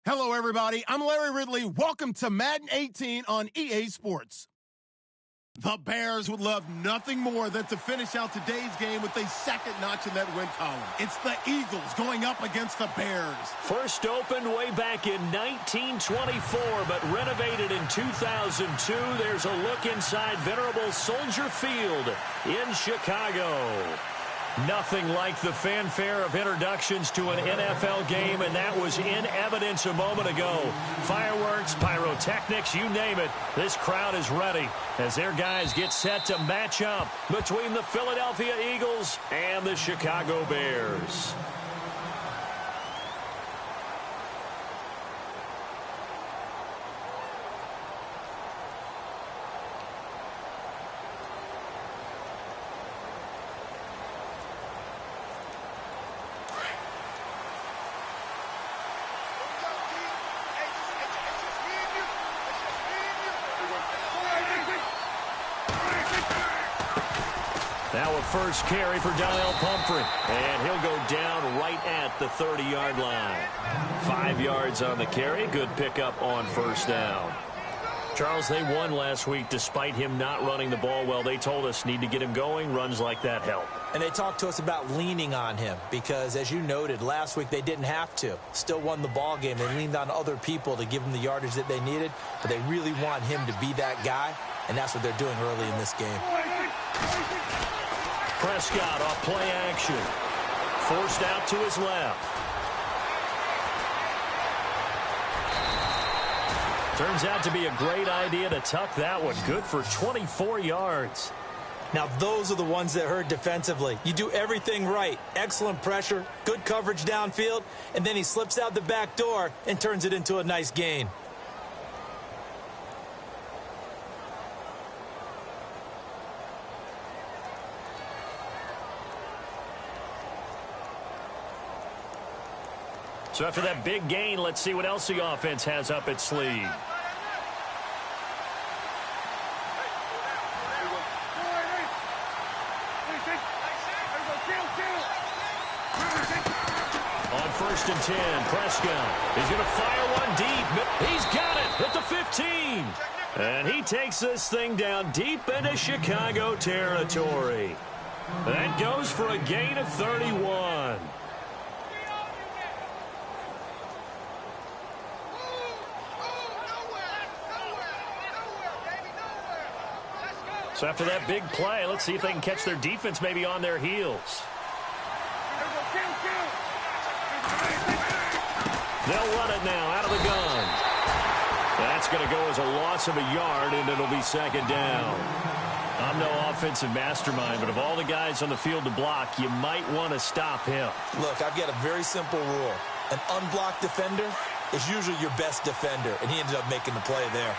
Hello, everybody. I'm Larry Ridley. Welcome to Madden 18 on EA Sports. The Bears would love nothing more than to finish out today's game with a second notch in that win column. It's the Eagles going up against the Bears. First opened way back in 1924, but renovated in 2002. There's a look inside venerable Soldier Field in Chicago. Nothing like the fanfare of introductions to an NFL game, and that was in evidence a moment ago. Fireworks, pyrotechnics, you name it. This crowd is ready as their guys get set to match up between the Philadelphia Eagles and the Chicago Bears. Now a first carry for Donnell Pumphrey, and he'll go down right at the 30-yard line. 5 yards on the carry. Good pickup on first down. Charles, they won last week despite him not running the ball well. They told us need to get him going. Runs like that help. And they talked to us about leaning on him because, as you noted, last week they didn't have to. Still won the ball game. They leaned on other people to give them the yardage that they needed, but they really want him to be that guy, and that's what they're doing early in this game. Prescott off play action. Forced out to his left. Turns out to be a great idea to tuck that one. Good for 24 yards. Now, those are the ones that hurt defensively. You do everything right. Excellent pressure, good coverage downfield, and then he slips out the back door and turns it into a nice gain. So after that big gain, let's see what else the offense has up its sleeve. On 1st and 10, Prescott is going to fire one deep. He's got it at the 15. And he takes this thing down deep into Chicago territory. That goes for a gain of 31. So after that big play, let's see if they can catch their defense maybe on their heels. They'll run it now out of the gun. That's going to go as a loss of a yard, and it'll be second down. I'm no offensive mastermind, but of all the guys on the field to block, you might want to stop him. Look, I've got a very simple rule. An unblocked defender is usually your best defender, and he ended up making the play there.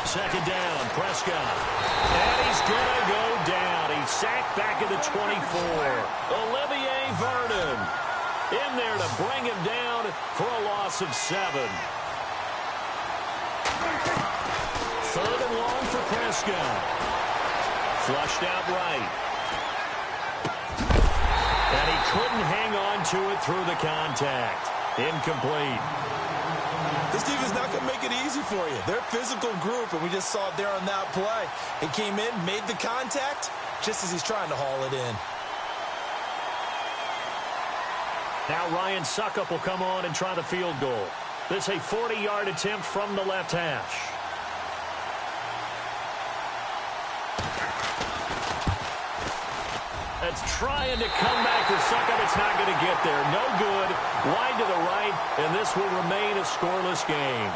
Second down, Prescott. And he's going to go down. He's sacked back at the 24. Olivier Vernon in there to bring him down for a loss of 7. Third and long for Prescott. Flushed out right. And he couldn't hang on to it through the contact. Incomplete. This defense not going to make it easy for you. They're a physical group, and we just saw it there on that play. He came in, made the contact, just as he's trying to haul it in. Now Ryan Suckup will come on and try the field goal. This is a 40-yard attempt from the left hash. That's trying to come back for Suckup. It's not going to get there. No good. Wide to the right, and this will remain a scoreless game.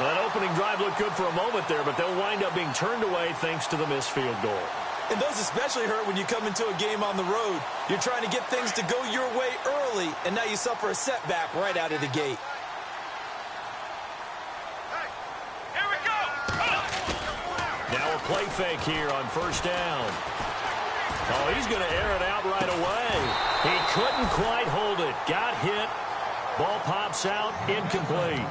Well, that opening drive looked good for a moment there, but they'll wind up being turned away thanks to the missed field goal. And those especially hurt when you come into a game on the road. You're trying to get things to go your way early, and now you suffer a setback right out of the gate. Here we go. Now a play fake here on first down. Oh, he's going to air it out right away. He couldn't quite hold it. Got hit. Ball pops out. Incomplete.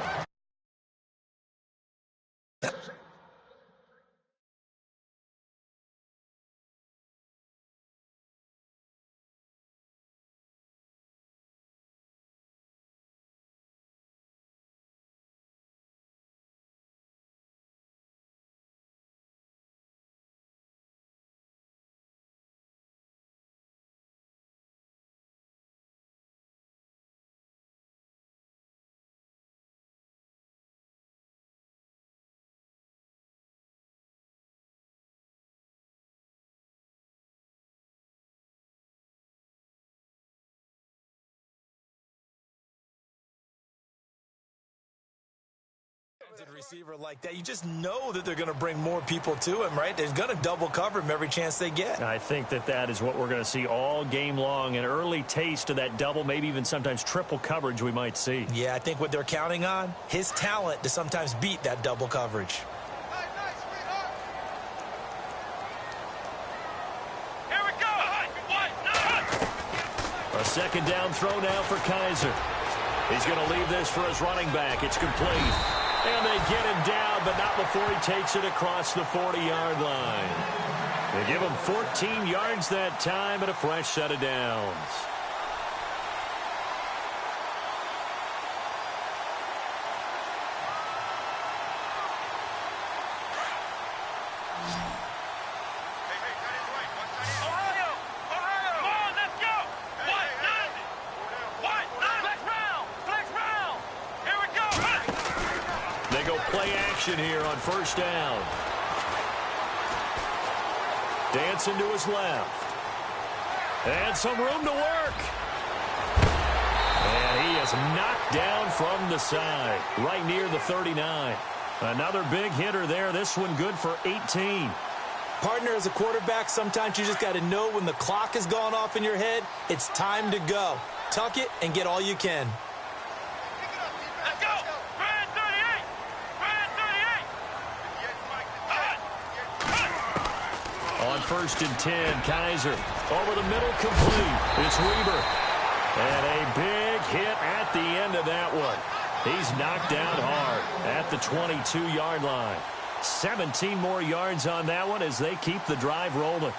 receiver like that, you just know that they're going to bring more people to him, right? They're going to double cover him every chance they get. I think that is what we're going to see all game long. An early taste of that double, maybe even sometimes triple coverage we might see. Yeah, I think what they're counting on, his talent to sometimes beat that double coverage. Here we go. A second down throw now for Kaiser. He's going to leave this for his running back. It's complete. And they get him down, but not before he takes it across the 40-yard line. They give him 14 yards that time and a fresh set of downs. Here on first down. Dancing to his left. And some room to work. And he is knocked down from the side, right near the 39. Another big hitter there. This one good for 18. Partner, as a quarterback, sometimes you just got to know when the clock has gone off in your head, it's time to go. Tuck it and get all you can. On first and 10, Kaiser over the middle, complete. It's Weber. And a big hit at the end of that one. He's knocked down hard at the 22-yard line. 17 more yards on that one as they keep the drive rolling.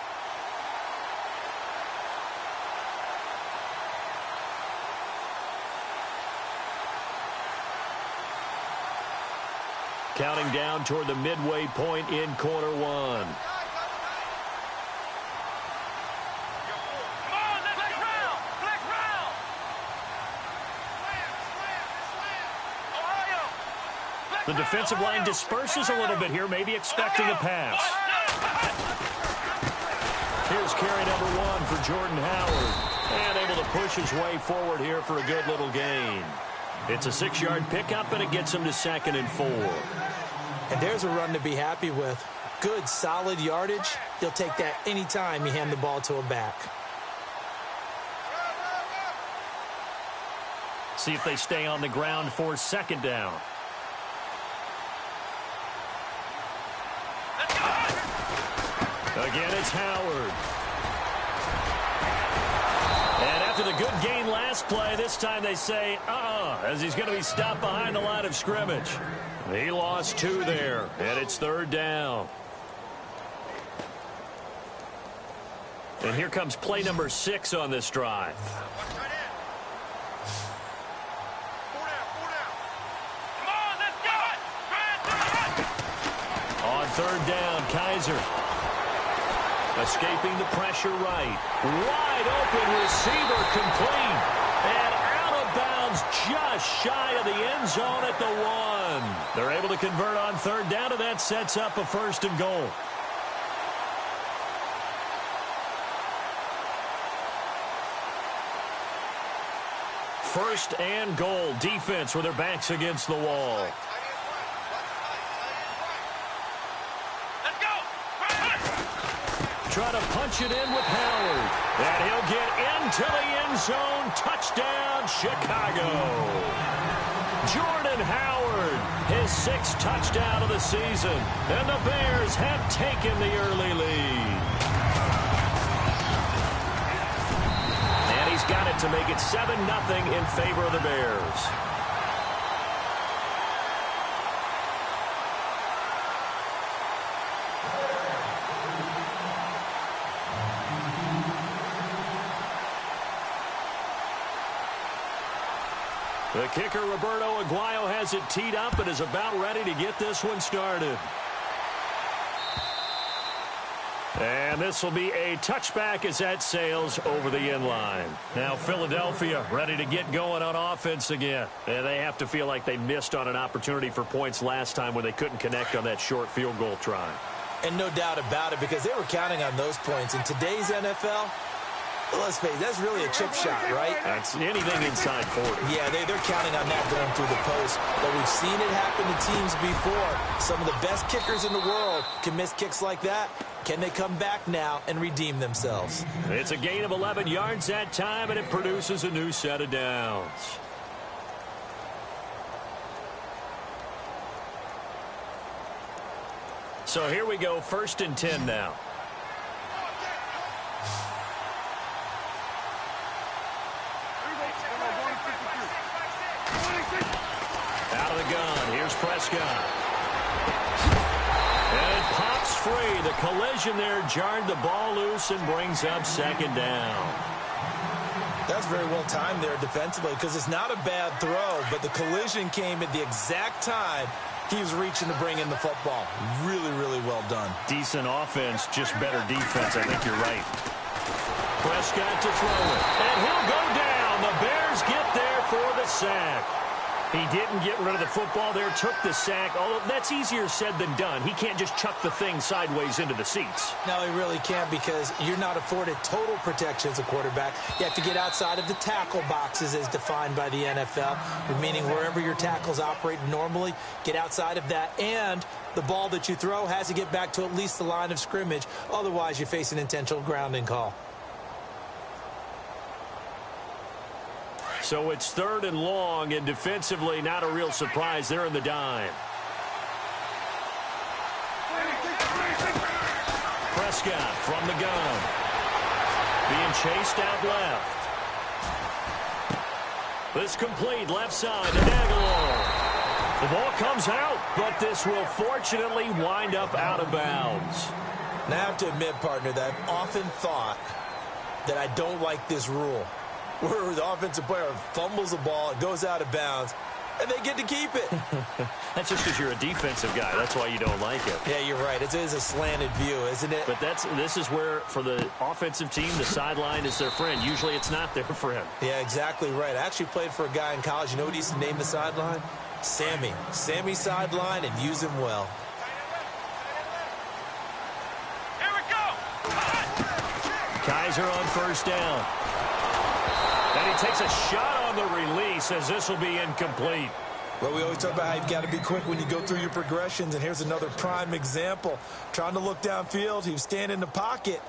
Counting down toward the midway point in quarter one. The defensive line disperses a little bit here, maybe expecting a pass. Here's carry number 1 for Jordan Howard. And able to push his way forward here for a good little gain. It's a 6-yard pickup, and it gets him to 2nd and 4. And there's a run to be happy with. Good, solid yardage. He'll take that anytime you hand the ball to a back. See if they stay on the ground for 2nd down. Again, it's Howard. And after the good gain last play, this time they say, as he's going to be stopped behind the line of scrimmage. He lost 2 there, and it's 3rd down. And here comes play number 6 on this drive. On 3rd down, Kaiser. Escaping the pressure right. Wide open receiver complete. And out of bounds just shy of the end zone at the 1. They're able to convert on 3rd down, and that sets up a 1st and goal. First and goal. Defense with their backs against the wall. Try to punch it in with Howard. And he'll get into the end zone. Touchdown, Chicago. Jordan Howard, his 6th touchdown of the season. And the Bears have taken the early lead. And he's got it to make it 7-0 in favor of the Bears. The kicker, Roberto Aguayo, has it teed up and is about ready to get this one started. And this will be a touchback as that sails over the end line. Now Philadelphia ready to get going on offense again. And they have to feel like they missed on an opportunity for points last time when they couldn't connect on that short field goal try. And no doubt about it, because they were counting on those points. In today's NFL, Let's face it, that's really a chip shot, right? That's anything inside 40. Yeah, they're counting on that going through the post. But we've seen it happen to teams before. Some of the best kickers in the world can miss kicks like that. Can they come back now and redeem themselves? It's a gain of 11 yards that time, and it produces a new set of downs. So here we go, 1st and 10 now. Out of the gun, here's Prescott. And it pops free. The collision there jarred the ball loose and brings up 2nd down. That's very well timed there defensively because it's not a bad throw, but the collision came at the exact time he was reaching to bring in the football. Really, really well done. Decent offense, just better defense. I think you're right. Prescott to throw it. And he'll go down. The Bears get there for the sack. He didn't get rid of the football there, took the sack. Although that's easier said than done. He can't just chuck the thing sideways into the seats. No, he really can't because you're not afforded total protection as a quarterback. You have to get outside of the tackle boxes as defined by the NFL, meaning wherever your tackles operate normally, get outside of that. And the ball that you throw has to get back to at least the line of scrimmage. Otherwise, you face an intentional grounding call. So it's 3rd and long, and defensively, not a real surprise. They're in the dime. Prescott from the gun. Being chased out left. This complete left side to Aguilar. The ball comes out, but this will fortunately wind up out of bounds. Now, I have to admit, partner, that I've often thought that I don't like this rule, where the offensive player fumbles the ball, it goes out of bounds, and they get to keep it. That's just because you're a defensive guy. That's why you don't like it. Yeah, you're right. It is a slanted view, isn't it? But this is where, for the offensive team, the sideline is their friend. Usually it's not their friend. Yeah, exactly right. I actually played for a guy in college. You know what he used to name the sideline? Sammy. Sammy sideline, and use him well. Here we go. Kaiser on 1st down. And he takes a shot on the release as this will be incomplete. Well, we always talk about how you've got to be quick when you go through your progressions, and here's another prime example. Trying to look downfield, he was standing in the pocket,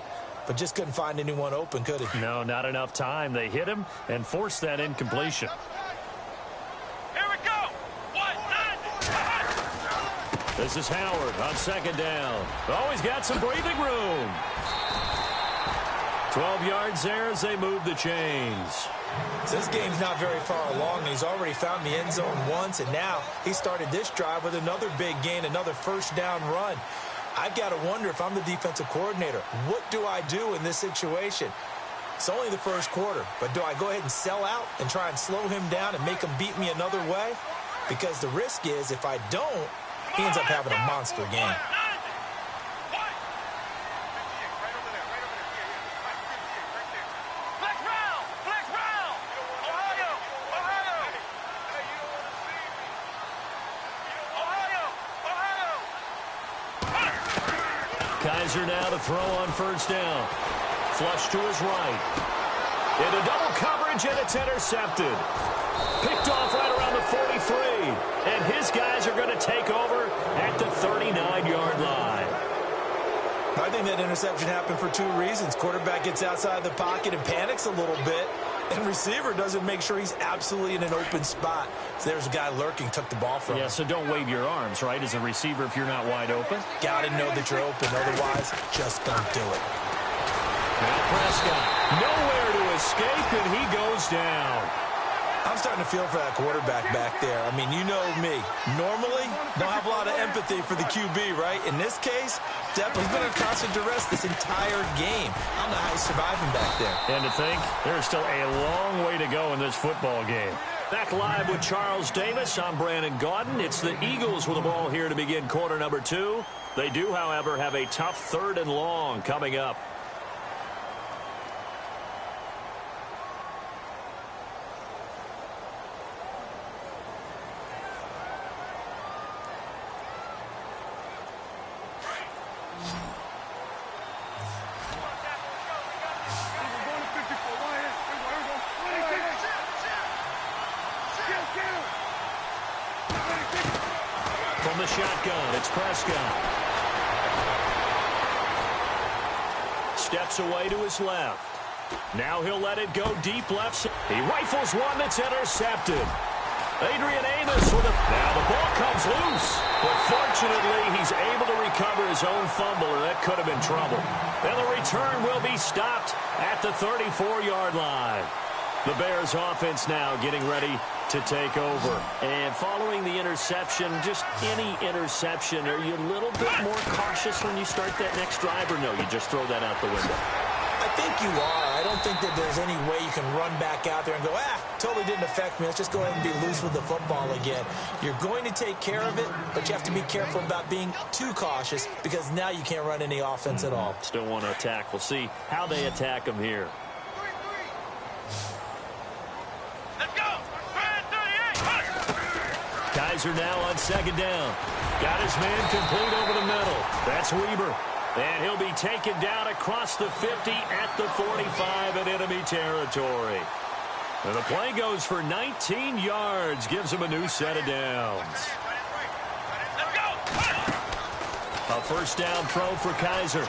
but just couldn't find anyone open, could he? No, not enough time. They hit him and forced that incompletion. Here we go. 1-9. This is Howard on 2nd down. Oh, he's got some breathing room. 12 yards there as they move the chains. So this game's not very far along, and he's already found the end zone once, and now he started this drive with another big gain, another 1st down run. I've got to wonder if I'm the defensive coordinator, what do I do in this situation? It's only the 1st quarter, but do I go ahead and sell out and try and slow him down and make him beat me another way? Because the risk is if I don't, he ends up having a monster game. Kaiser now to throw on 1st down. Flush to his right. Into double coverage, and it's intercepted. Picked off right around the 43. And his guys are going to take over at the 39-yard line. I think that interception happened for 2 reasons. Quarterback gets outside the pocket and panics a little bit, and receiver doesn't make sure he's absolutely in an open spot. So there's a guy lurking, took the ball from him. Yeah, so don't wave your arms, right, as a receiver if you're not wide open. Got to know that you're open. Otherwise, just don't do it. Now Prescott, nowhere to escape, and he goes down. I'm starting to feel for that quarterback back there. I mean, you know me. Normally, don't have a lot of empathy for the QB, right? In this case, definitely he's been under constant duress this entire game. I don't know how he's surviving back there. And to think, there's still a long way to go in this football game. Back live with Charles Davis. I'm Brandon Gaudin. It's the Eagles with the ball here to begin quarter number 2. They do, however, have a tough 3rd and long coming up. the shotgun. It's Prescott. Steps away to his left. Now he'll let it go deep left. He rifles one that's intercepted. Adrian Amos with it. Now the ball comes loose. But fortunately, he's able to recover his own fumble, or that could have been trouble. And the return will be stopped at the 34-yard line. The Bears offense now getting ready to take over. And following the interception, just any interception, are you a little bit more cautious when you start that next drive, or no, you just throw that out the window? I think you are. I don't think that there's any way you can run back out there and go, totally didn't affect me. Let's just go ahead and be loose with the football again. You're going to take care of it, but you have to be careful about being too cautious because now you can't run any offense at all. Still want to attack. We'll see how they attack them here. Let's go. 38. Kaiser now on second down. Got his man complete over the middle. That's Weber. And he'll be taken down across the 50 at the 45 in enemy territory. And the play goes for 19 yards. Gives him a new set of downs. Let's go. A first down throw for Kaiser.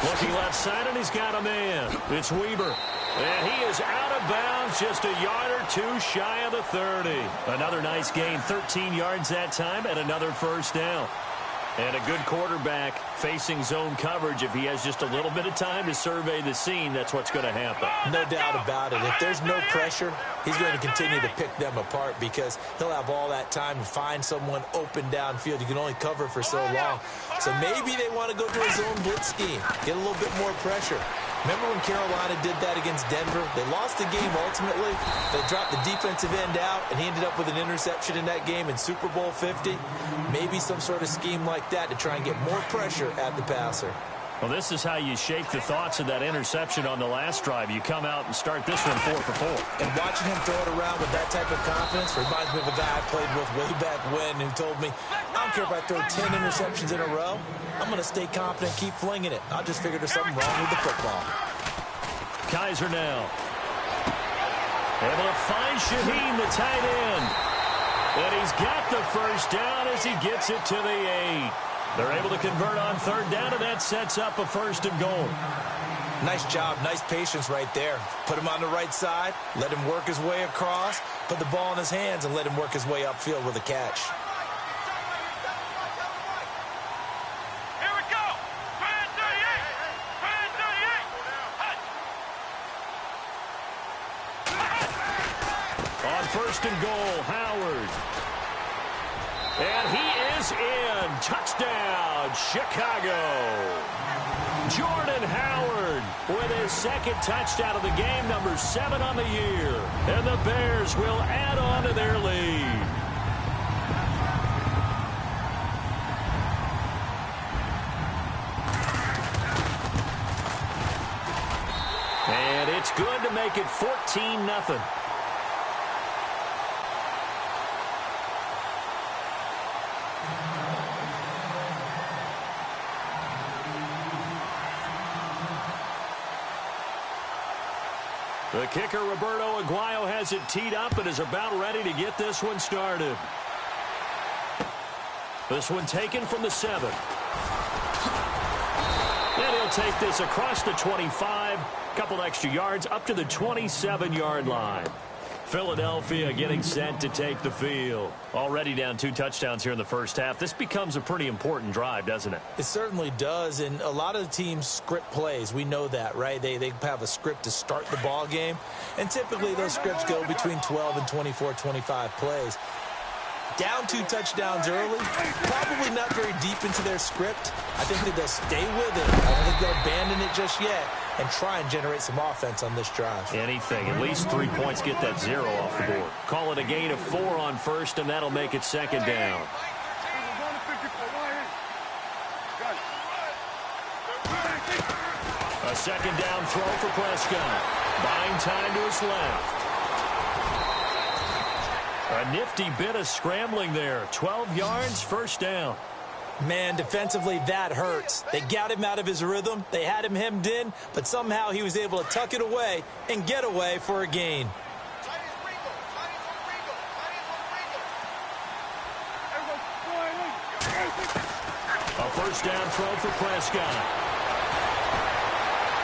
Looking left side, and he's got a man. It's Weber. And he is out of bounds, just a yard or two shy of the 30. Another nice gain, 13 yards that time, and another first down. And a good quarterback facing zone coverage. If he has just a little bit of time to survey the scene, that's what's going to happen. No doubt about it. If there's no pressure, he's going to continue to pick them apart because he'll have all that time to find someone open downfield. You can only cover for so long. So maybe they want to go to a zone blitz scheme, get a little bit more pressure. Remember when Carolina did that against Denver? They lost the game ultimately. They dropped the defensive end out, and he ended up with an interception in that game in Super Bowl 50. Maybe some sort of scheme like that to try and get more pressure at the passer. Well, this is how you shake the thoughts of that interception on the last drive. You come out and start this one 4 for 4. And watching him throw it around with that type of confidence reminds me of a guy I played with way back when who told me, I don't care if I throw 10 interceptions in a row. I'm going to stay confident, keep flinging it. I just figured there's something wrong with the football. Kaiser now. Able to find Shaheen, the tight end. And he's got the first down as he gets it to the 8. They're able to convert on third down, and that sets up a first and goal. Nice job, nice patience right there. Put him on the right side, let him work his way across, put the ball in his hands, and let him work his way upfield with a catch. Here we go. 38. On first and goal, Howard. And he is in. Touchdown, Chicago. Jordan Howard with his second touchdown of the game, number 7 on the year. And the Bears will add on to their lead. And it's good to make it 14-0. The kicker, Roberto Aguayo, has it teed up and is about ready to get this one started. This one taken from the 7. And he'll take this across the 25, couple extra yards up to the 27-yard line. Philadelphia getting set to take the field. Already down 2 touchdowns here in the first half. This becomes a pretty important drive, doesn't it? It certainly does, and a lot of the teams script plays. We know that, right? They have a script to start the ball game, and typically those scripts go between 12 and 24, 25 plays. Down 2 touchdowns early, probably not very deep into their script. I think that they'll stay with it. I don't think they'll abandon it just yet and try and generate some offense on this drive. Anything. At least 3 points, get that 0 off the board. Call it a gain of 4 on first, and that'll make it second down. A second down throw for Prescott. Buying time to his left. A nifty bit of scrambling there. 12 yards, first down. Man, defensively, that hurts. They got him out of his rhythm. They had him hemmed in, but somehow he was able to tuck it away and get away for a gain. First down throw for Prescott.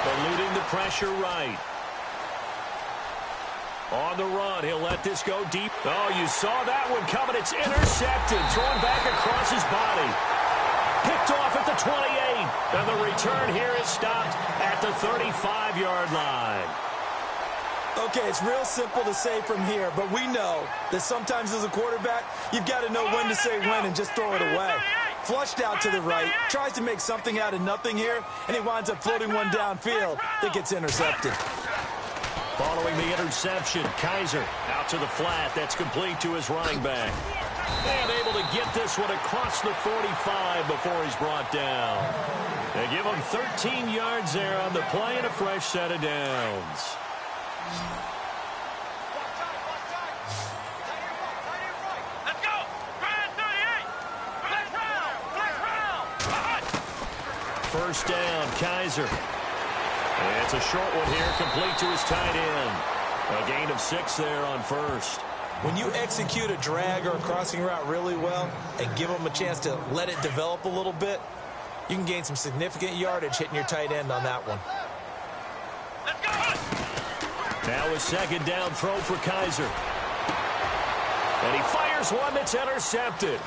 Eluding the pressure right. On the run, he'll let this go deep. Oh, you saw that one coming. It's intercepted. Thrown back across his body. Picked off at the 28. And the return here is stopped at the 35-yard line. Okay, it's real simple to say from here, but we know that sometimes as a quarterback, you've got to know when to say when and just throw it away. Flushed out to the right, tries to make something out of nothing here, and he winds up floating one downfield that gets intercepted. Following the interception, Kaiser out to the flat. That's complete to his running back. And able to get this one across the 45 before he's brought down. They give him 13 yards there on the play and a fresh set of downs. Let's go! Grand 38! Flex round! First down, Kaiser. And it's a short one here, complete to his tight end. A gain of 6 there on first. When you execute a drag or a crossing route really well and give them a chance to let it develop a little bit, you can gain some significant yardage hitting your tight end on that one. Let's go! Now a second down throw for Kaiser. And he fires one that's intercepted.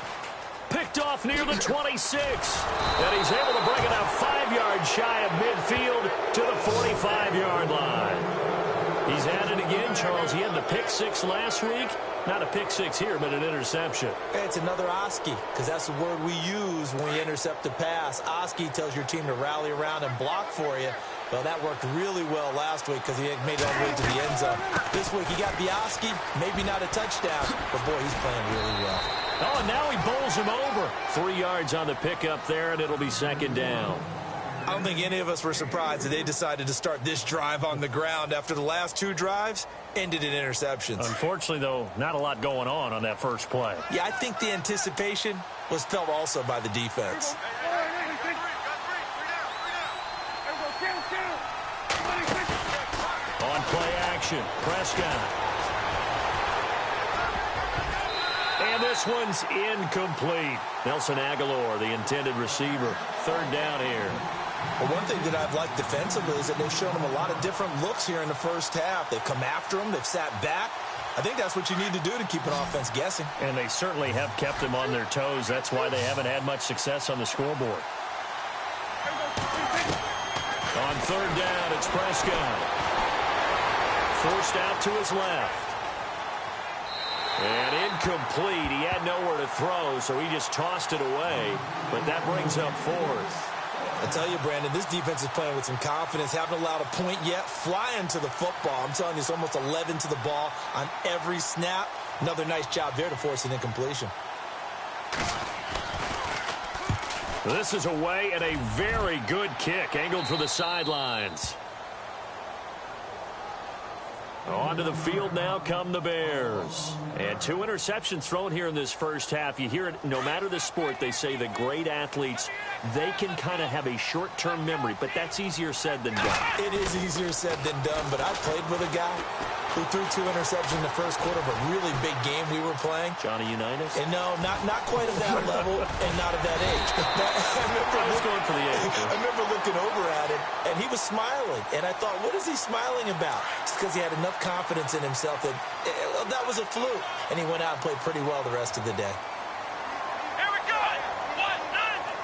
Picked off near the 26. And he's able to bring it out 5 yards shy of midfield to the 45-yard line. He's at it again, Charles. He had the pick 6 last week. Not a pick 6 here, but an interception. It's another Oski, because that's the word we use when we intercept a pass. Oski tells your team to rally around and block for you. Well, that worked really well last week because he made it all the way to the end zone. This week, he got the Oski, maybe not a touchdown, but boy, he's playing really well. Oh, and now he bowls him over. 3 yards on the pickup there, and it'll be second down. I don't think any of us were surprised that they decided to start this drive on the ground after the last 2 drives ended in interceptions. Unfortunately, though, not a lot going on that first play. Yeah, I think the anticipation was felt also by the defense. On play action, Prescott. And this one's incomplete. Nelson Aguilar, the intended receiver. Third down here. Well, one thing that I've liked defensively is that they've shown him a lot of different looks here in the first half. They've come after him. They've sat back. I think that's what you need to do to keep an offense guessing. And they certainly have kept them on their toes. That's why they haven't had much success on the scoreboard. On third down, it's Prescott. Forced out to his left. And incomplete. He had nowhere to throw, so he just tossed it away. But that brings up fourth. I tell you, Brandon, this defense is playing with some confidence. Haven't allowed a point yet. Flying to the football. I'm telling you, it's almost 11 to the ball on every snap. Another nice job there to force an incompletion. This is away and a very good kick. Angled for the sidelines. Onto the field now come the Bears. And 2 interceptions thrown here in this first half. You hear it, no matter the sport, they say the great athletes, they can kind of have a short-term memory, but that's easier said than done. It is easier said than done, but I played with a guy who threw 2 interceptions in the first quarter of a really big game we were playing. Johnny Unitas? And no, not quite at that level and not at that age. But I was going for the age. I remember looking over at him, and he was smiling. And I thought, what is he smiling about? It's because he had enough confidence in himself that that was a fluke. And he went out and played pretty well the rest of the day. Here we go! 190!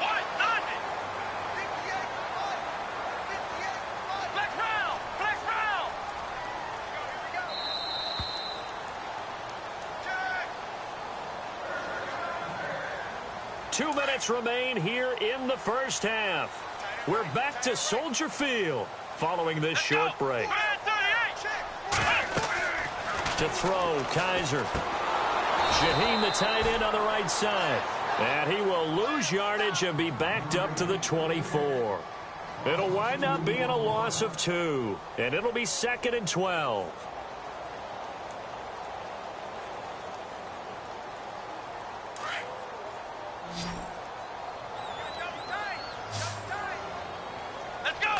190! Flex round! Flex round! Here we go! Check! 2 minutes remain here in the first half. We're back to Soldier Field following this short break. Grand 38! To throw, Kaiser. Shaheen, the tight end on the right side. And he will lose yardage and be backed up to the 24. It'll wind up being a loss of 2. And it'll be 2nd and 12. Let's go!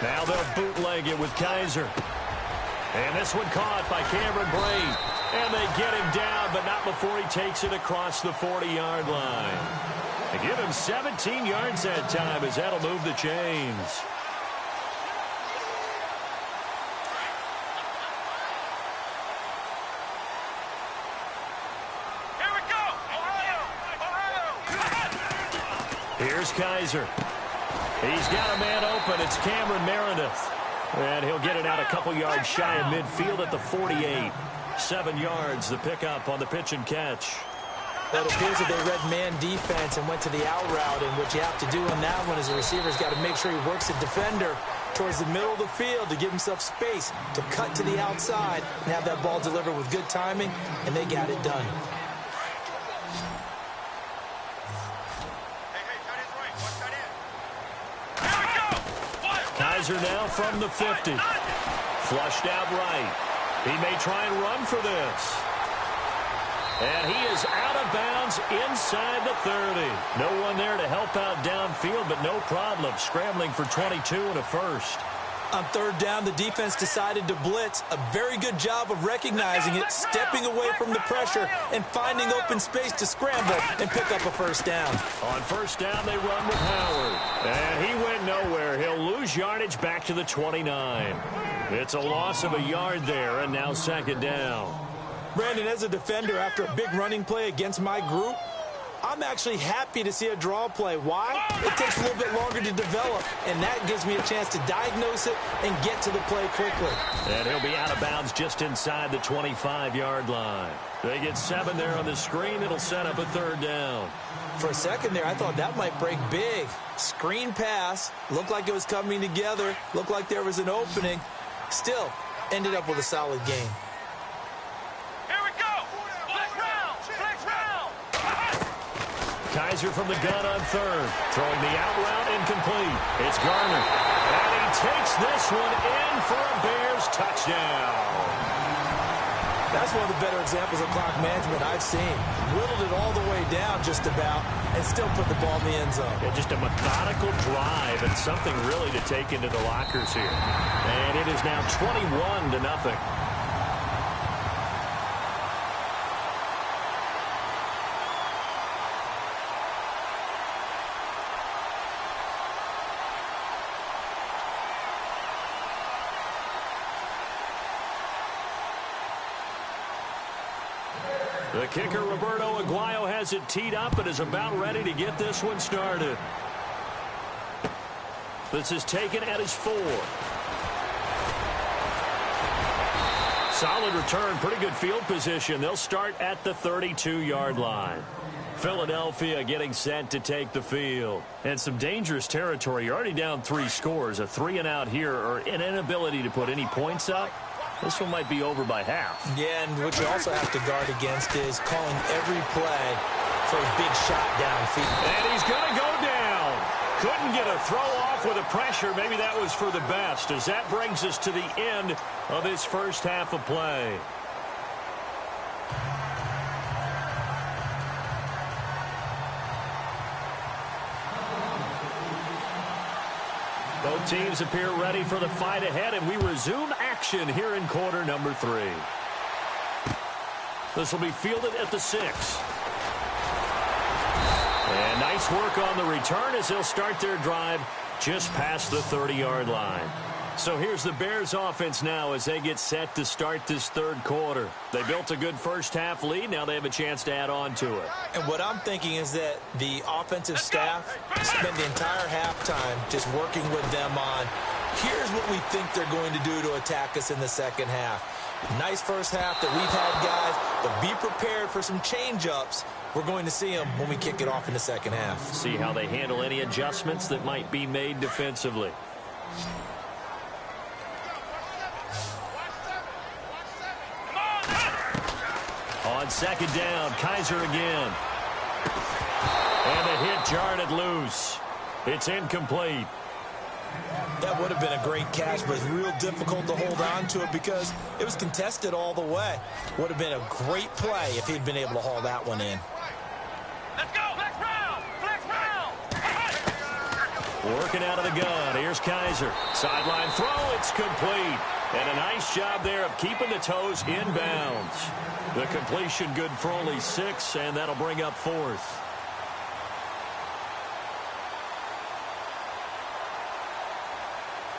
Now they'll bootleg it with Kaiser. And this one caught by Cameron Brate. And they get him down, but not before he takes it across the 40-yard line. They give him 17 yards that time as that'll move the chains. Here we go. Ohio. Here's Kaiser. He's got a man open. It's Cameron Meredith. And he'll get it out a couple yards shy of midfield at the 48. 7 yards, the pickup on the pitch and catch. Well, it appears that they read man defense and went to the out route. And what you have to do on that one is the receiver's got to make sure he works the defender towards the middle of the field to give himself space to cut to the outside and have that ball delivered with good timing, and they got it done. Kaiser now from the 50. Flushed out right. He may try and run for this. And he is out of bounds inside the 30. No one there to help out downfield, but no problem. Scrambling for 22 and a first. On third down, the defense decided to blitz. A very good job of recognizing it, stepping away from the pressure, and finding open space to scramble and pick up a first down. On first down, they run with Howard. And he went nowhere. He'll lose yardage back to the 29. It's a loss of a yard there, and now second down. Brandon, as a defender, after a big running play against my group, I'm actually happy to see a draw play. Why? It takes a little bit longer to develop, and that gives me a chance to diagnose it and get to the play quickly. And he'll be out of bounds just inside the 25-yard line. They get 7 there on the screen. It'll set up a third down. For a second there, I thought that might break big. Screen pass. Looked like it was coming together. Looked like there was an opening. Still, ended up with a solid game. Kaiser from the gun on third. Throwing the out route incomplete. It's Garner. And he takes this one in for a Bears touchdown. That's one of the better examples of clock management I've seen. Whittled it all the way down just about and still put the ball in the end zone. Yeah, just a methodical drive and something really to take into the lockers here. And it is now 21-0. The kicker, Roberto Aguayo, has it teed up and is about ready to get this one started. This is taken at his 4. Solid return, pretty good field position. They'll start at the 32-yard line. Philadelphia getting set to take the field. And some dangerous territory. You're already down 3 scores. A 3-and-out here, or an inability to put any points up. This one might be over by half. Yeah, and what you also have to guard against is calling every play for a big shot downfield. And he's going to go down. Couldn't get a throw off with the pressure. Maybe that was for the best, as that brings us to the end of this first half of play. Both teams appear ready for the fight ahead, and we resume action here in quarter number 3. This will be fielded at the 6. And nice work on the return as they'll start their drive just past the 30-yard line. So here's the Bears offense now as they get set to start this third quarter. They built a good first half lead. Now they have a chance to add on to it. And what I'm thinking is that the offensive staff spent the entire halftime just working with them on, here's what we think they're going to do to attack us in the second half. Nice first half that we've had, guys, but be prepared for some change-ups. We're going to see them when we kick it off in the second half. See how they handle any adjustments that might be made defensively. On second down, Kaiser again. And the hit jarred it loose. It's incomplete. That would have been a great catch, but it's real difficult to hold on to it because it was contested all the way. Would have been a great play if he'd been able to haul that one in. Let's go! Flex round! Flex round! Working out of the gun. Here's Kaiser. Sideline throw. It's complete. And a nice job there of keeping the toes in bounds. The completion good for only 6, and that'll bring up 4th.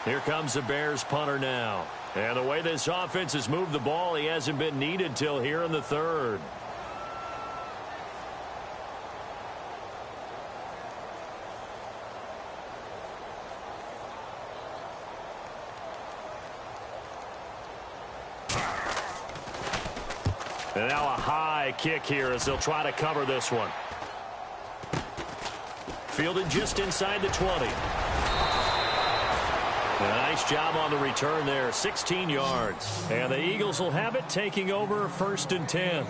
Here comes the Bears punter now. And the way this offense has moved the ball, he hasn't been needed till here in the third. And now a high kick here as they'll try to cover this one. Fielded just inside the 20. A nice job on the return there, 16 yards. And the Eagles will have it, taking over 1st and 10.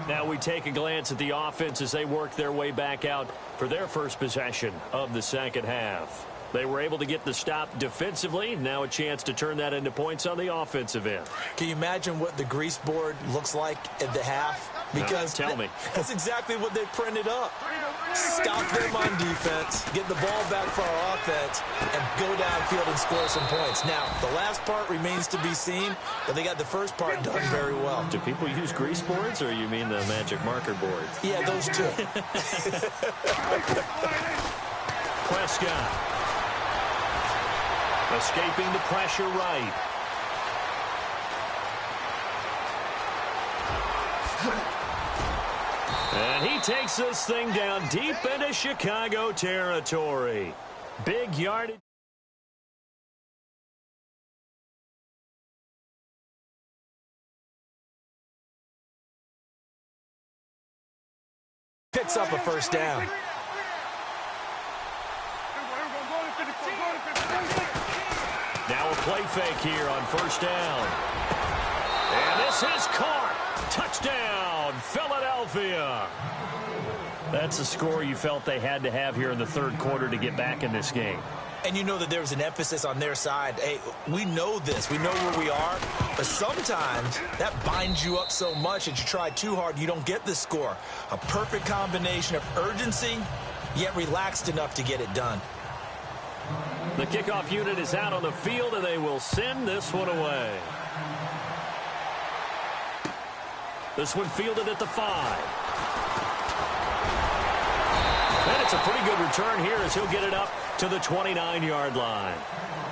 Now we take a glance at the offense as they work their way back out for their first possession of the second half. They were able to get the stop defensively. Now a chance to turn that into points on the offensive end. Can you imagine what the grease board looks like at the half? Because tell me. That's exactly what they printed up. Stop them on defense, get the ball back for our offense, and go downfield and score some points. Now, the last part remains to be seen, but they got the first part done very well. Do people use grease boards, or you mean the magic marker boards? Yeah, those two. Prescott. Escaping the pressure right. And he takes this thing down deep into Chicago territory. Big yardage. Picks up a first down. Now a play fake here on first down. And this is caught. Touchdown, Philadelphia. That's a score you felt they had to have here in the third quarter to get back in this game. And you know that there was an emphasis on their side. Hey, we know this. We know where we are. But sometimes that binds you up so much that you try too hard, you don't get the score. A perfect combination of urgency, yet relaxed enough to get it done. The kickoff unit is out on the field, and they will send this one away. This one fielded at the 5. And it's a pretty good return here as he'll get it up to the 29-yard line.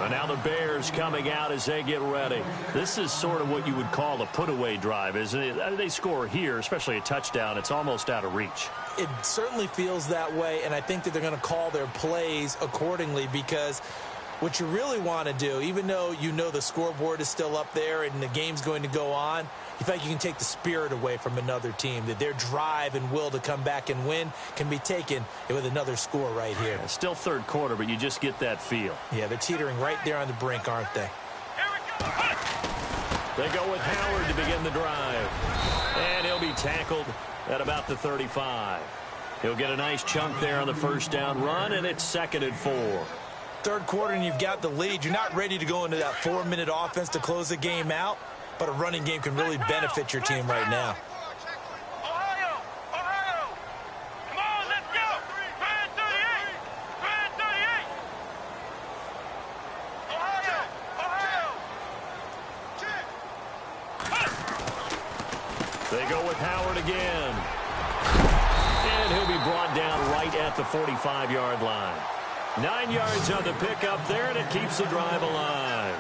And now the Bears coming out as they get ready. This is sort of what you would call a put-away drive, isn't it? They score here, especially a touchdown. It's almost out of reach. It certainly feels that way, and I think that they're going to call their plays accordingly, because what you really want to do, even though you know the scoreboard is still up there and the game's going to go on, you feel like you can take the spirit away from another team, that their drive and will to come back and win can be taken with another score right here. It's still third quarter, but you just get that feel. Yeah, they're teetering right there on the brink, aren't they? They go with Howard to begin the drive. And he'll be tackled at about the 35. He'll get a nice chunk there on the first down run, and it's 2nd and 4. Third quarter, and you've got the lead. You're not ready to go into that 4-minute offense to close the game out, but a running game can really benefit your team right now. Ohio! Ohio! Come on, let's go! Red 38! Red 38! Ohio! Ohio! They go with Howard again. And he'll be brought down right at the 45-yard line. 9 yards on the pickup there, and it keeps the drive alive.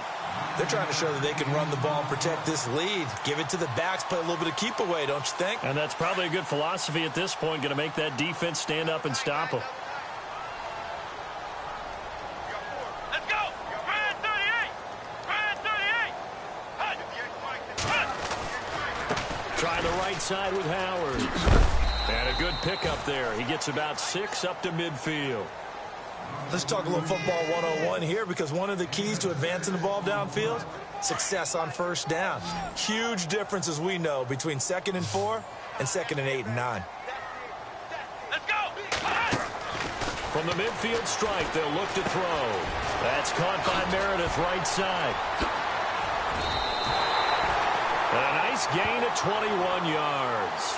They're trying to show that they can run the ball and protect this lead. Give it to the backs, play a little bit of keep away, don't you think? And that's probably a good philosophy at this point, going to make that defense stand up and stop them. Let's go! Red 38! Red 38! Try the right side with Howard. And a good pickup there. He gets about 6 up to midfield. Let's talk a little football 101 here, because one of the keys to advancing the ball downfield, success on first down. Huge difference, as we know, between 2nd and 4 and 2nd and 8 and 9. Let's go! From the midfield strike, they'll look to throw. That's caught by Meredith right side. And a nice gain of 21 yards.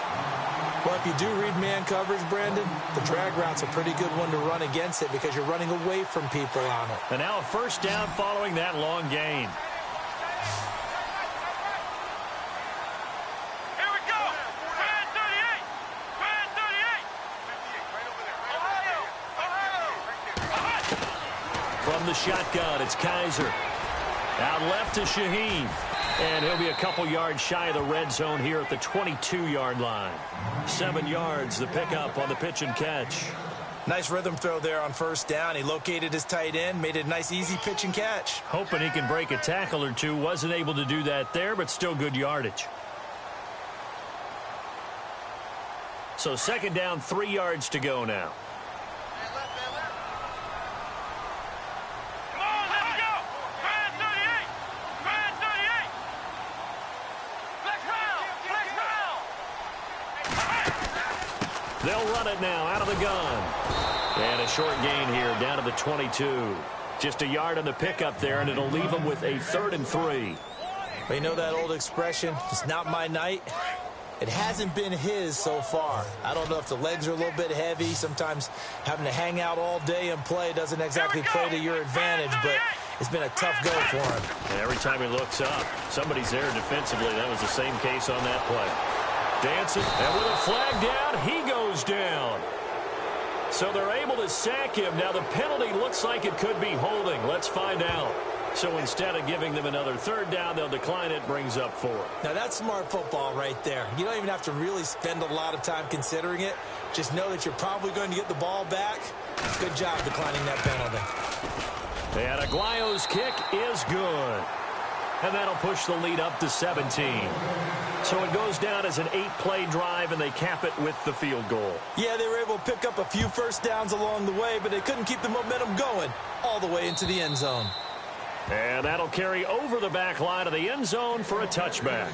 Well, if you do read man coverage, Brandon, the drag route's a pretty good one to run against it, because you're running away from people on it. And now a first down following that long gain. Here we go! Red 38! Red 38! Ohio! Ohio! From from the shotgun. It's Kaiser. Out left to Shaheen. And he'll be a couple yards shy of the red zone here at the 22-yard line. 7 yards, the pickup on the pitch and catch. Nice rhythm throw there on first down. He located his tight end, made it a nice, easy pitch and catch. Hoping he can break a tackle or two. Wasn't able to do that there, but still good yardage. So second down, 3 yards to go now. They'll run it now out of the gun. And a short gain here down to the 22. Just a yard on the pickup there, and it'll leave them with a 3rd and 3. But you know that old expression, it's not my night? It hasn't been his so far. I don't know if the legs are a little bit heavy. Sometimes having to hang out all day and play doesn't exactly play to your advantage, but it's been a tough go for him. And every time he looks up, somebody's there defensively. That was the same case on that play. Dancing, and with a flag down, he goes down. So they're able to sack him. Now the penalty looks like it could be holding. Let's find out. So instead of giving them another 3rd down, they'll decline it, brings up 4. Now that's smart football right there. You don't even have to really spend a lot of time considering it. Just know that you're probably going to get the ball back. Good job declining that penalty. And Aguayo's kick is good. And that'll push the lead up to 17. So it goes down as an 8-play drive, and they cap it with the field goal. Yeah, they were able to pick up a few first downs along the way, but they couldn't keep the momentum going all the way into the end zone. And that'll carry over the back line of the end zone for a touchback.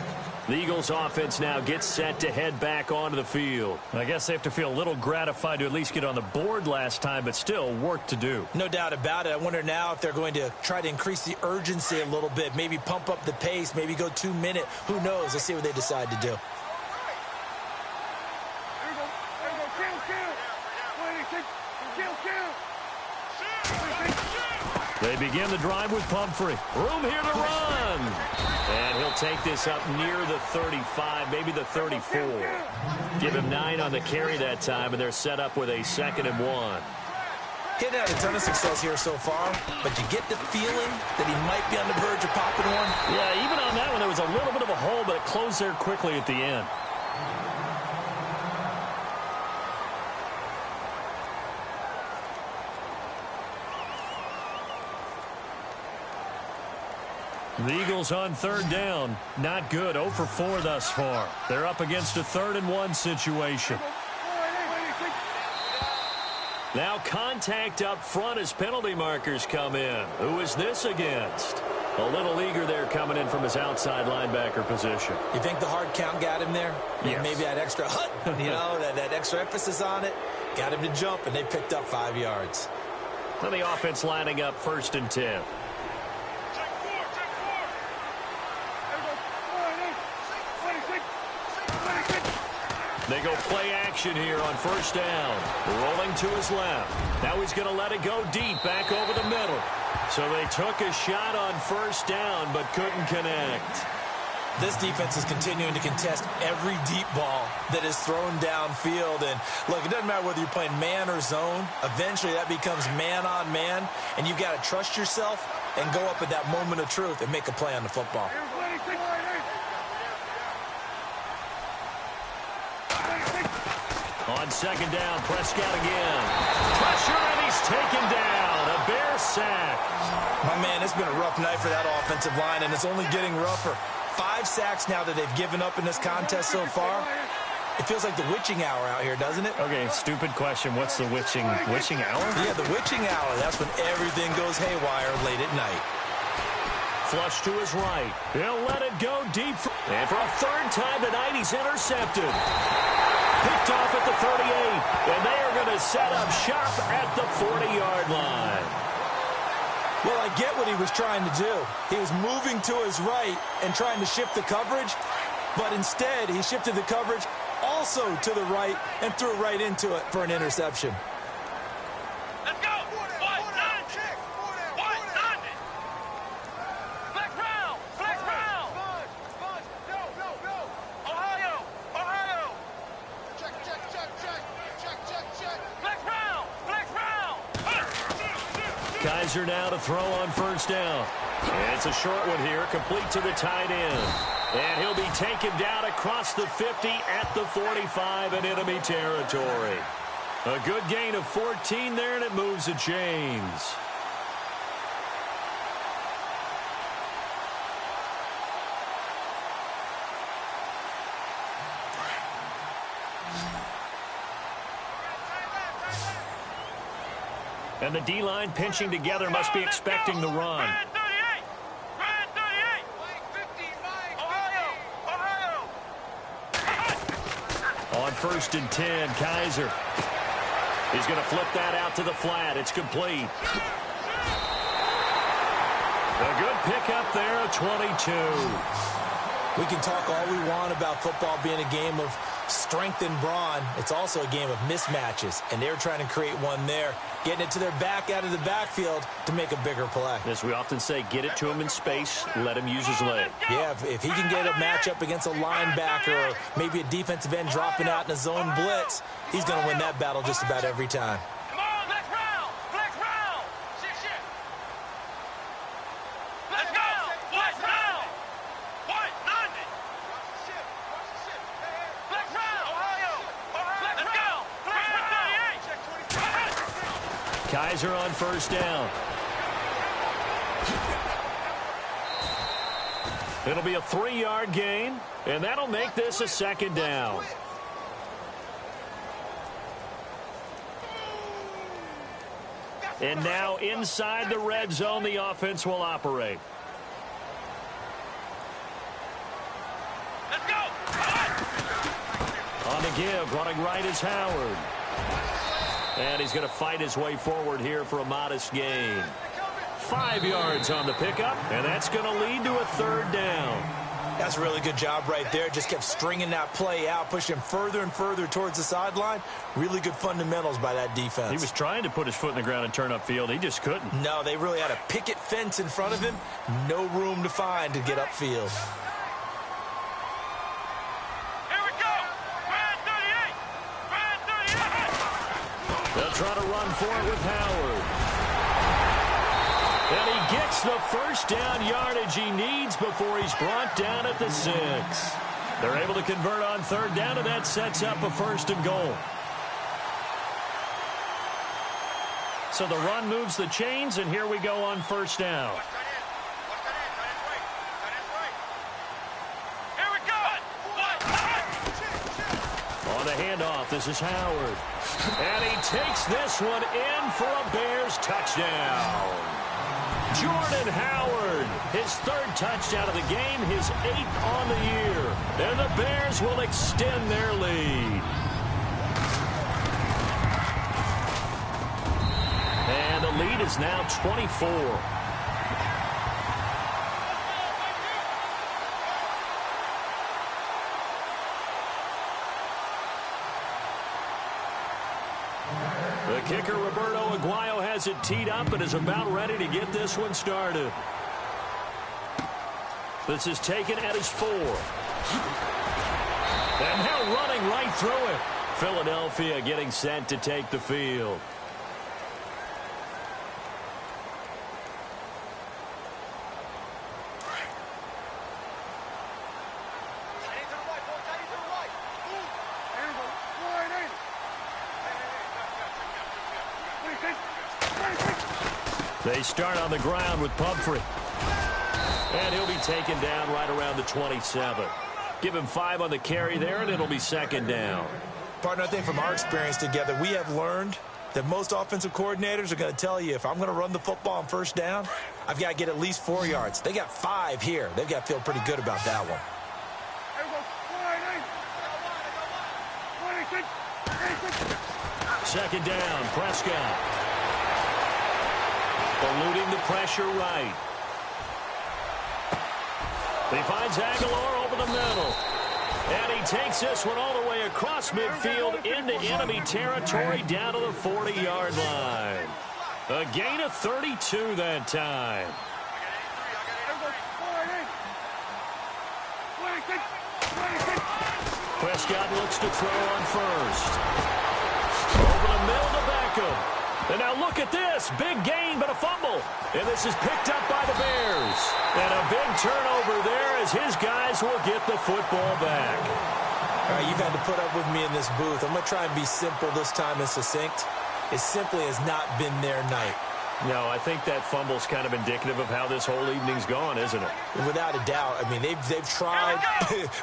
The Eagles offense now gets set to head back onto the field. I guess they have to feel a little gratified to at least get on the board last time, but still work to do. No doubt about it. I wonder now if they're going to try to increase the urgency a little bit, maybe pump up the pace, maybe go 2-minute. Who knows? Let's see what they decide to do. They begin the drive with Pumphrey. Room here to run. And he'll take this up near the 35, maybe the 34. Give him 9 on the carry that time, and they're set up with a 2nd and 1. He hadn't had a ton of success here so far, but you get the feeling that he might be on the verge of popping one. Yeah, even on that one, there was a little bit of a hole, but it closed there quickly at the end. The Eagles on 3rd down. Not good. 0 for 4 thus far. They're up against a 3rd and 1 situation. Now contact up front as penalty markers come in. Who is this against? A little eager there coming in from his outside linebacker position. You think the hard count got him there? Yes. Maybe that extra that extra emphasis on it got him to jump, and they picked up 5 yards. Well, the offense lining up 1st and 10. They go play action here on 1st down. Rolling to his left. Now he's going to let it go deep back over the middle. So they took a shot on 1st down but couldn't connect. This defense is continuing to contest every deep ball that is thrown downfield. And look, it doesn't matter whether you're playing man or zone. Eventually that becomes man on man. And you've got to trust yourself and go up at that moment of truth and make a play on the football. On 2nd down, Prescott again. Pressure, and he's taken down. A Bear sack. My man, it's been a rough night for that offensive line, and it's only getting rougher. 5 sacks now that they've given up in this contest so far. It feels like the witching hour out here, doesn't it? Okay, stupid question. What's the witching hour? Yeah, the witching hour. That's when everything goes haywire late at night. Flush to his right. He'll let it go deep. And for a 3rd time tonight, he's intercepted. Picked off at the 38, and they are going to set up shop at the 40-yard line. Well, I get what he was trying to do. He was moving to his right and trying to shift the coverage, but instead he shifted the coverage also to the right and threw right into it for an interception. Let's go! Flex round! Flex round! Ohio! Check. Flex round! Kaiser now to throw on first down. And it's a short one here, complete to the tight end. And he'll be taken down across the 50 at the 45 in enemy territory. A good gain of 14 there, and it moves the chains. And the D-line pinching together must be expecting the run. On 1st and 10, Kaiser. He's going to flip that out to the flat. It's complete. A good pickup there, a 22. We can talk all we want about football being a game of strength and brawn. It's also a game of mismatches, and they're trying to create one there, getting it to their back out of the backfield to make a bigger play. As we often say, get it to him in space, let him use his leg. Yeah, if he can get a matchup against a linebacker or maybe a defensive end dropping out in a zone blitz, he's going to win that battle just about every time. Kaiser on first down. It'll be a 3-yard gain, and that'll make this a 2nd down. And now inside the red zone, the offense will operate. Let's go! On the give, running right is Howard. And he's going to fight his way forward here for a modest gain. 5 yards on the pickup, and that's going to lead to a 3rd down. That's a really good job right there. Just kept stringing that play out, pushing him further and further towards the sideline. Really good fundamentals by that defense. He was trying to put his foot in the ground and turn upfield. He just couldn't. No, they really had a picket fence in front of him. No room to find to get upfield. They'll try to run for it with Howard. And he gets the first down yardage he needs before he's brought down at the 6. They're able to convert on 3rd down, and that sets up a 1st and goal. So the run moves the chains, and here we go on 1st down. On the handoff, this is Howard. And he takes this one in for a Bears touchdown. Jordan Howard, his 3rd touchdown of the game, his 8th on the year. And the Bears will extend their lead. And the lead is now 24. The kicker, Roberto Aguayo, has it teed up and is about ready to get this one started. This is taken at his 4. And now running right through it. Philadelphia getting set to take the field. They start on the ground with Pumphrey. And he'll be taken down right around the 27. Give him 5 on the carry there, and it'll be 2nd down. Partner, I think from our experience together, we have learned that most offensive coordinators are going to tell you, if I'm going to run the football on 1st down, I've got to get at least 4 yards. They got 5 here. They've got to feel pretty good about that one. 2nd down, Prescott. Eluding the pressure right. He finds Aguilar over the middle. And he takes this one all the way across midfield into enemy territory down to the 40-yard line. A gain of 32 that time. Prescott looks to throw on first. Over the middle to Beckham. And now look at this. Big gain, but a fumble. And this is picked up by the Bears. And a big turnover there as his guys will get the football back. All right, you've had to put up with me in this booth. I'm going to try and be simple this time and succinct. It simply has not been their night. No, I think that fumble's kind of indicative of how this whole evening's gone, isn't it? Without a doubt. I mean, they've tried,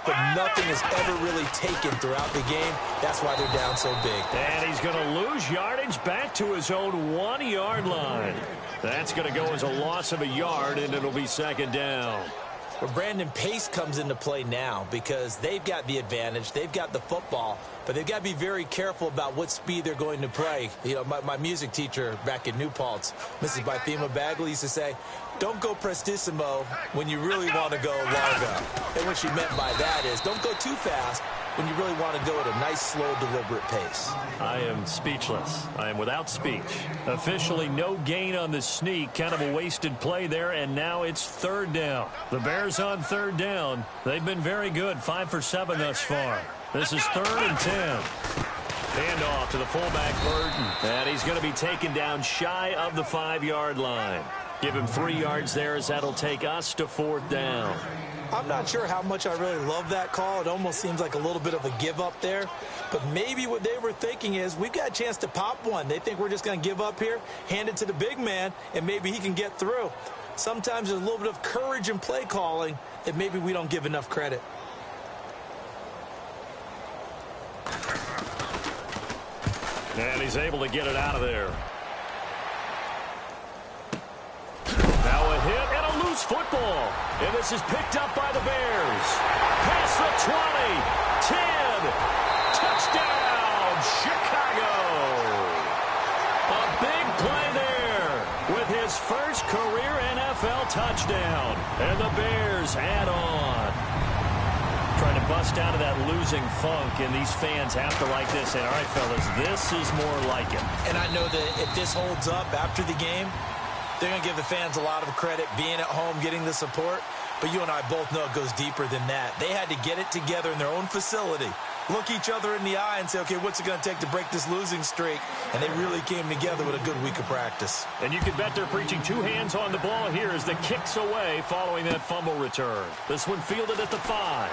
but nothing has ever really taken throughout the game. That's why they're down so big. And he's going to lose yardage back to his own 1-yard line. That's going to go as a loss of a yard, and it'll be second down. Well, Brandon, pace comes into play now because they've got the advantage. They've got the football, but they've got to be very careful about what speed they're going to play. You know, my music teacher back in New Paltz, Mrs. Bythema Bagley, used to say, don't go prestissimo when you really want to go largo. And what she meant by that is don't go too fast when you really want to go at a nice, slow, deliberate pace. I am speechless. I am without speech. Officially no gain on the sneak. Kind of a wasted play there, and now it's third down. The Bears on third down. They've been very good, 5 for 7 thus far. This is 3rd and 10. Handoff to the fullback, Burton. And he's going to be taken down shy of the 5-yard line. Give him 3 yards there as that'll take us to 4th down. I'm not sure how much I really love that call. It almost seems like a little bit of a give up there. But maybe what they were thinking is we've got a chance to pop one. They think we're just going to give up here, hand it to the big man, and maybe he can get through. Sometimes there's a little bit of courage in play calling that maybe we don't give enough credit. And he's able to get it out of there. Now a hit and a loose football. And this is picked up by the Bears. Past the 20, 10, touchdown, Chicago. A big play there with his first career NFL touchdown. And the Bears add on. Trying to bust out of that losing funk, and these fans have to like this. And all right, fellas, this is more like it. And I know that if this holds up after the game, they're going to give the fans a lot of credit, being at home, getting the support. But you and I both know it goes deeper than that. They had to get it together in their own facility, look each other in the eye and say, okay, what's it going to take to break this losing streak? And they really came together with a good week of practice. And you can bet they're preaching 2 hands on the ball here as the kick's away following that fumble return. This one fielded at the 5.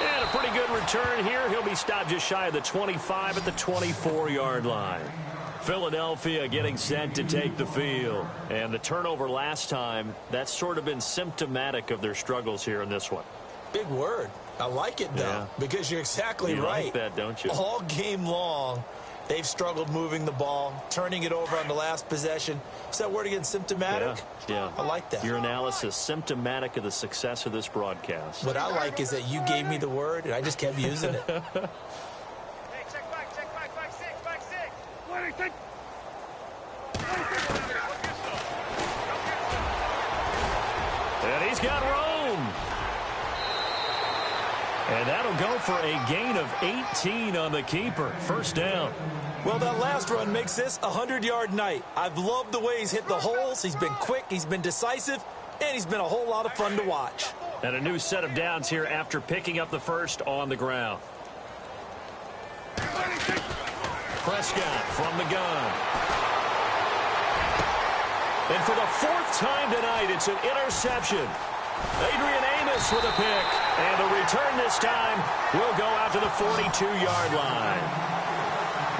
And a pretty good return here. He'll be stopped just shy of the 25 at the 24-yard line. Philadelphia getting set to take the field. And the turnover last time, that's sort of been symptomatic of their struggles here in this one. Big word. I like it, though, because you're exactly right. You like that, don't you? All game long, they've struggled moving the ball, turning it over on the last possession. Is that word again, symptomatic? Yeah. I like that. Your analysis, symptomatic of the success of this broadcast. What I like is that you gave me the word, and I just kept using it. And he's got Rome. And that'll go for a gain of 18 on the keeper. First down. Well, that last run makes this a 100-yard night. I've loved the way he's hit the holes. He's been quick, he's been decisive, and he's been a whole lot of fun to watch. And a new set of downs here after picking up the first on the ground. Prescott from the gun. And for the 4th time tonight, it's an interception. Adrian Amos with a pick. And the return this time will go out to the 42-yard line.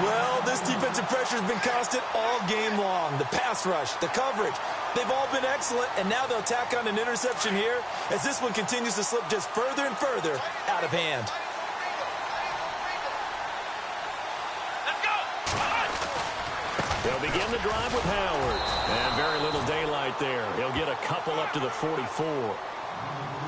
Well, this defensive pressure has been constant all game long. The pass rush, the coverage, they've all been excellent, and now they'll tack on an interception here as this one continues to slip just further and further out of hand. They'll begin the drive with Howard. And very little daylight there. He'll get a couple up to the 44.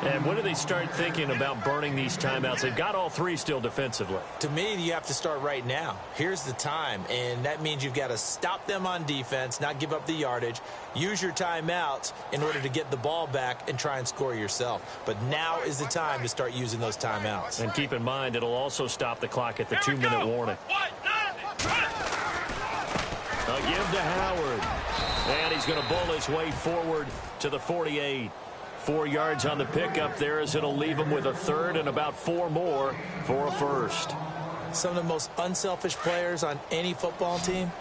And when do they start thinking about burning these timeouts? They've got all 3 still defensively. To me, you have to start right now. Here's the time, and that means you've got to stop them on defense, not give up the yardage, use your timeouts in order to get the ball back and try and score yourself. But now is the time to start using those timeouts. And keep in mind, it'll also stop the clock at the 2-minute warning. A give to Howard. And he's going to bull his way forward to the 48. 4 yards on the pickup there as it'll leave him with a 3rd and about 4 more for a first. Some of the most unselfish players on any football team,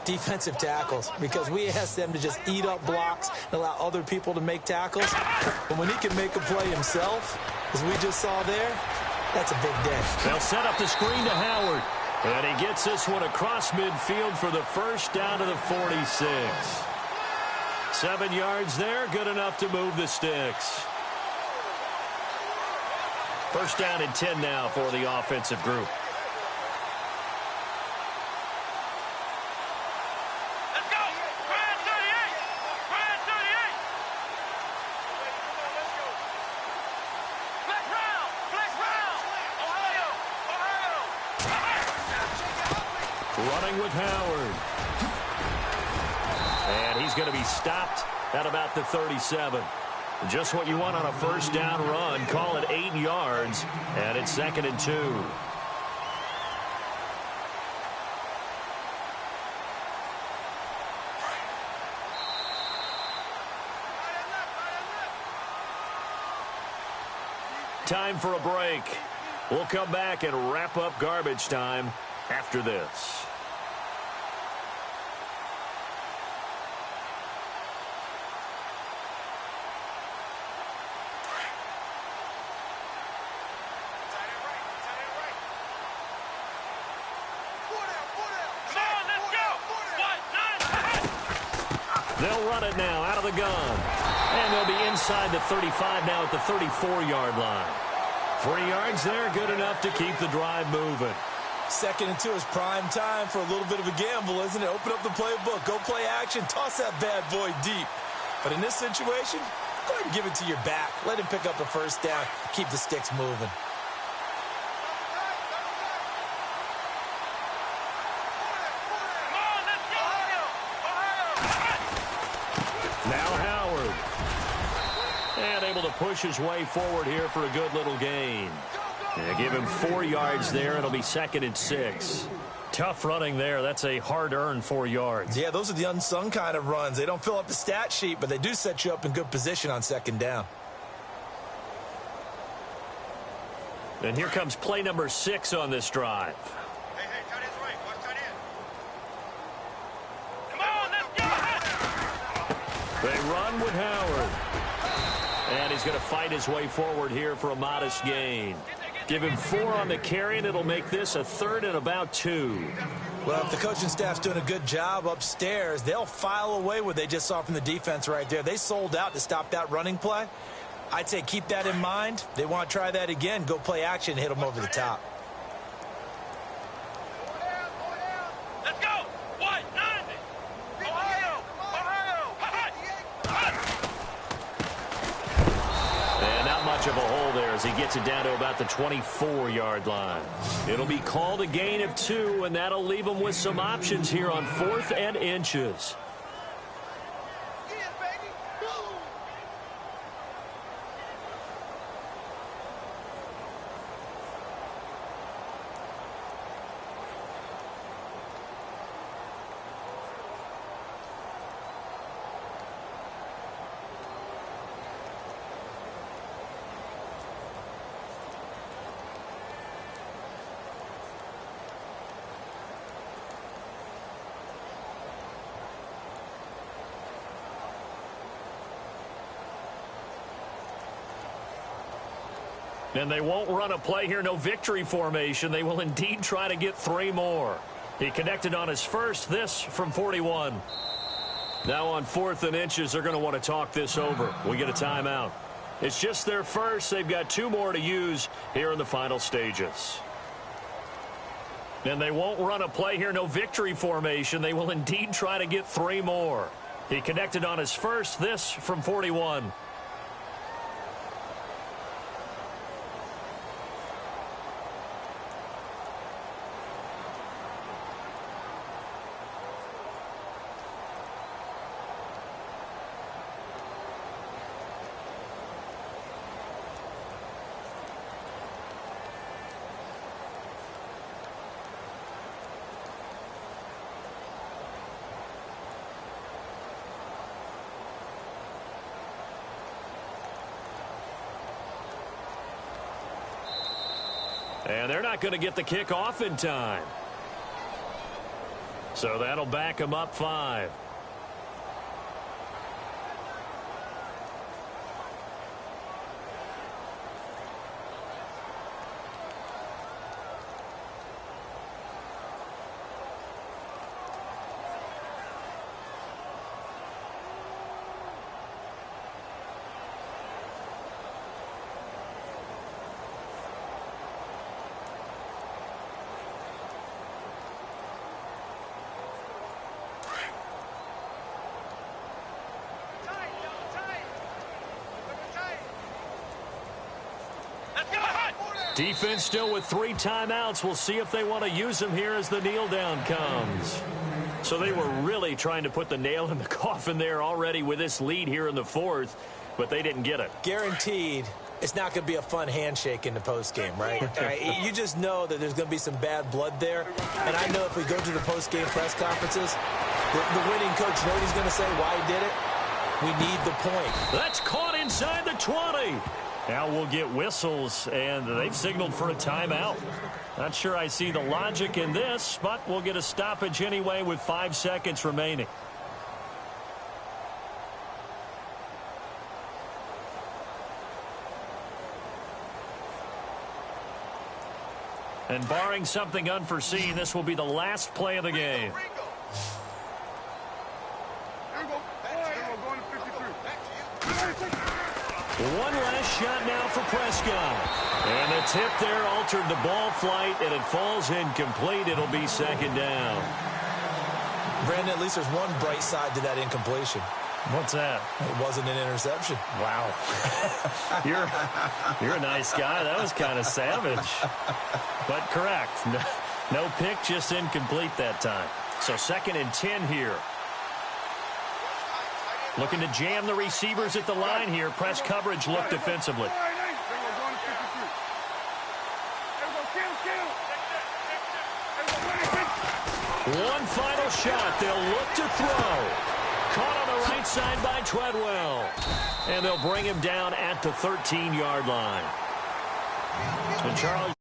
defensive tackles, because we ask them to just eat up blocks and allow other people to make tackles. But when he can make a play himself, as we just saw there, that's a big day. They'll set up the screen to Howard. And he gets this one across midfield for the first down to the 46. 7 yards there, good enough to move the sticks. First down and 10 now for the offensive group. Let's go! Brand 38! Brand 38! Flex round! Flex round! Ohio! Ohio! Running with Howard. And he's going to be stopped at about the 37. Just what you want on a first down run. Call it 8 yards, and it's 2nd and 2. Time for a break. We'll come back and wrap up garbage time after this. They'll run it now out of the gun. And they'll be inside the 35 now at the 34-yard line. 3 yards there, good enough to keep the drive moving. 2nd and 2 is prime time for a little bit of a gamble, isn't it? Open up the playbook, go play action, toss that bad boy deep. But in this situation, go ahead and give it to your back. Let him pick up a first down, keep the sticks moving. Able to push his way forward here for a good little gain. Yeah, give him 4 yards there. It'll be 2nd and 6. Tough running there. That's a hard-earned 4 yards. Yeah, those are the unsung kind of runs. They don't fill up the stat sheet, but they do set you up in good position on 2nd down. And here comes play number 6 on this drive. Hey, tight end's right. Watch tight end. Come on, let's go! They run with Howard. And he's going to fight his way forward here for a modest gain. Give him 4 on the carry, and it'll make this a 3rd and about 2. Well, if the coaching staff's doing a good job upstairs, they'll file away what they just saw from the defense right there. They sold out to stop that running play. I'd say keep that in mind. They want to try that again. Go play action, hit them over the top. Let's go! What? 90! Ohio! And not much of a hole there as he gets it down to about the 24-yard line. It'll be called a gain of 2, and that'll leave them with some options here on 4th and inches. And they won't run a play here, no victory formation. They will indeed try to get 3 more. He connected on his first, this from 41. Now on 4th and inches, they're going to want to talk this over. We get a timeout. It's just their first. They've got 2 more to use here in the final stages. And they won't run a play here, no victory formation. They will indeed try to get 3 more. He connected on his first, this from 41. And they're not going to get the kick off in time. So that'll back them up 5. Defense still with 3 timeouts. We'll see if they want to use them here as the kneel down comes. So they were really trying to put the nail in the coffin there already with this lead here in the 4th, but they didn't get it. Guaranteed it's not going to be a fun handshake in the postgame, right? You just know that there's going to be some bad blood there. And I know if we go to the postgame press conferences, the winning coach, you know what he's going to say, why he did it? We need the point. That's caught inside the 20. Now we'll get whistles, and they've signaled for a timeout. Not sure I see the logic in this, but we'll get a stoppage anyway with 5 seconds remaining. And barring something unforeseen, this will be the last play of the game. One last shot now for Prescott. And the tip there altered the ball flight, and it falls incomplete. It'll be 2nd down. Brandon, at least there's one bright side to that incompletion. What's that? It wasn't an interception. Wow. You're a nice guy. That was kind of savage. But correct. No pick, just incomplete that time. So 2nd and 10 here. Looking to jam the receivers at the line here. Press coverage look defensively. One final shot. They'll look to throw. Caught on the right side by Treadwell. And they'll bring him down at the 13-yard line. And Charles...